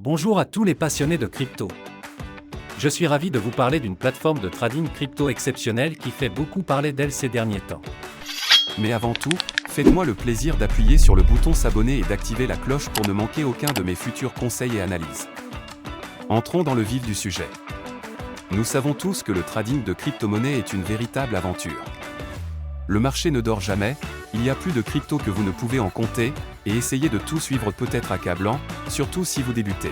Bonjour à tous les passionnés de crypto. Je suis ravi de vous parler d'une plateforme de trading crypto exceptionnelle qui fait beaucoup parler d'elle ces derniers temps. Mais avant tout, faites-moi le plaisir d'appuyer sur le bouton s'abonner et d'activer la cloche pour ne manquer aucun de mes futurs conseils et analyses. Entrons dans le vif du sujet. Nous savons tous que le trading de crypto-monnaies est une véritable aventure. Le marché ne dort jamais, il y a plus de crypto que vous ne pouvez en compter, et essayer de tout suivre peut être accablant, surtout si vous débutez.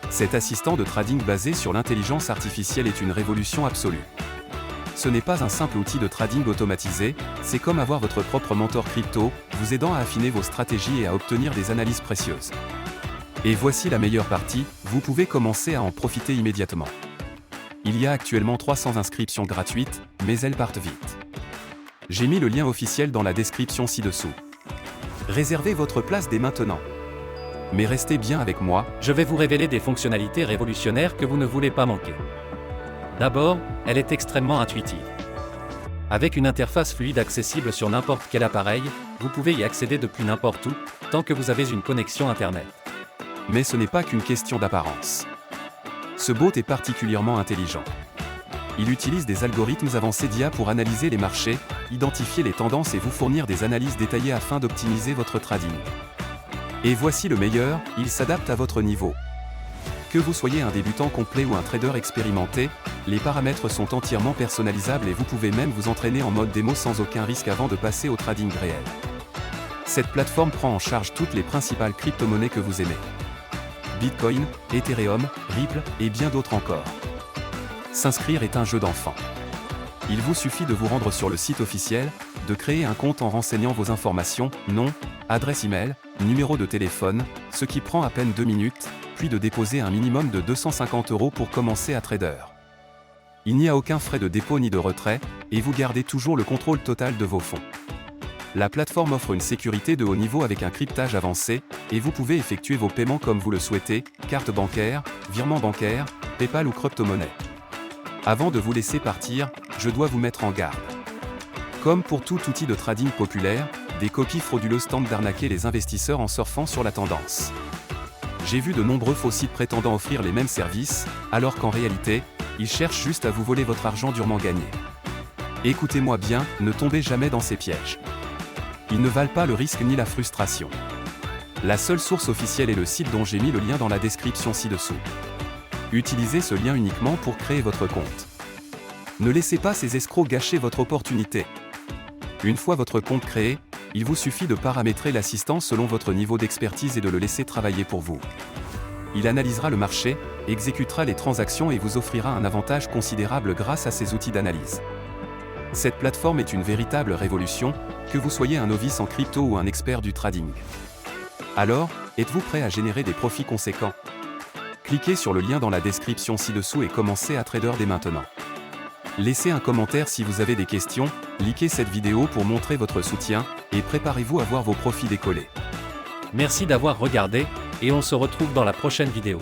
Cet assistant de trading basé sur l'intelligence artificielle est une révolution absolue. Ce n'est pas un simple outil de trading automatisé, c'est comme avoir votre propre mentor crypto, vous aidant à affiner vos stratégies et à obtenir des analyses précieuses. Et voici la meilleure partie, vous pouvez commencer à en profiter immédiatement. Il y a actuellement 300 inscriptions gratuites, mais elles partent vite. J'ai mis le lien officiel dans la description ci-dessous. Réservez votre place dès maintenant. Mais restez bien avec moi, Je vais vous révéler des fonctionnalités révolutionnaires que vous ne voulez pas manquer. D'abord, elle est extrêmement intuitive. Avec une interface fluide accessible sur n'importe quel appareil, vous pouvez y accéder depuis n'importe où, tant que vous avez une connexion Internet. mais ce n'est pas qu'une question d'apparence. Ce bot est particulièrement intelligent. Il utilise des algorithmes avancés d'IA pour analyser les marchés, identifier les tendances et vous fournir des analyses détaillées afin d'optimiser votre trading. Et voici le meilleur, il s'adapte à votre niveau. Que vous soyez un débutant complet ou un trader expérimenté, les paramètres sont entièrement personnalisables et vous pouvez même vous entraîner en mode démo sans aucun risque avant de passer au trading réel. Cette plateforme prend en charge toutes les principales crypto-monnaies que vous aimez. Bitcoin, Ethereum, Ripple et bien d'autres encore. S'inscrire est un jeu d'enfant. Il vous suffit de vous rendre sur le site officiel, de créer un compte en renseignant vos informations, nom, adresse email, numéro de téléphone, ce qui prend à peine 2 minutes, puis de déposer un minimum de 250 € pour commencer à trader. Il n'y a aucun frais de dépôt ni de retrait, et vous gardez toujours le contrôle total de vos fonds. La plateforme offre une sécurité de haut niveau avec un cryptage avancé, et vous pouvez effectuer vos paiements comme vous le souhaitez, carte bancaire, virement bancaire, PayPal ou crypto-monnaie. Avant de vous laisser partir, je dois vous mettre en garde. Comme pour tout outil de trading populaire, des copies frauduleuses tentent d'arnaquer les investisseurs en surfant sur la tendance. J'ai vu de nombreux faux sites prétendant offrir les mêmes services, alors qu'en réalité, ils cherchent juste à vous voler votre argent durement gagné. Écoutez-moi bien, ne tombez jamais dans ces pièges. Ils ne valent pas le risque ni la frustration. La seule source officielle est le site dont j'ai mis le lien dans la description ci-dessous. Utilisez ce lien uniquement pour créer votre compte. Ne laissez pas ces escrocs gâcher votre opportunité. Une fois votre compte créé, il vous suffit de paramétrer l'assistant selon votre niveau d'expertise et de le laisser travailler pour vous. Il analysera le marché, exécutera les transactions et vous offrira un avantage considérable grâce à ses outils d'analyse. Cette plateforme est une véritable révolution, que vous soyez un novice en crypto ou un expert du trading. Alors, êtes-vous prêt à générer des profits conséquents ? Cliquez sur le lien dans la description ci-dessous et commencez à trader dès maintenant. Laissez un commentaire si vous avez des questions, likez cette vidéo pour montrer votre soutien, et préparez-vous à voir vos profits décoller. Merci d'avoir regardé, et on se retrouve dans la prochaine vidéo.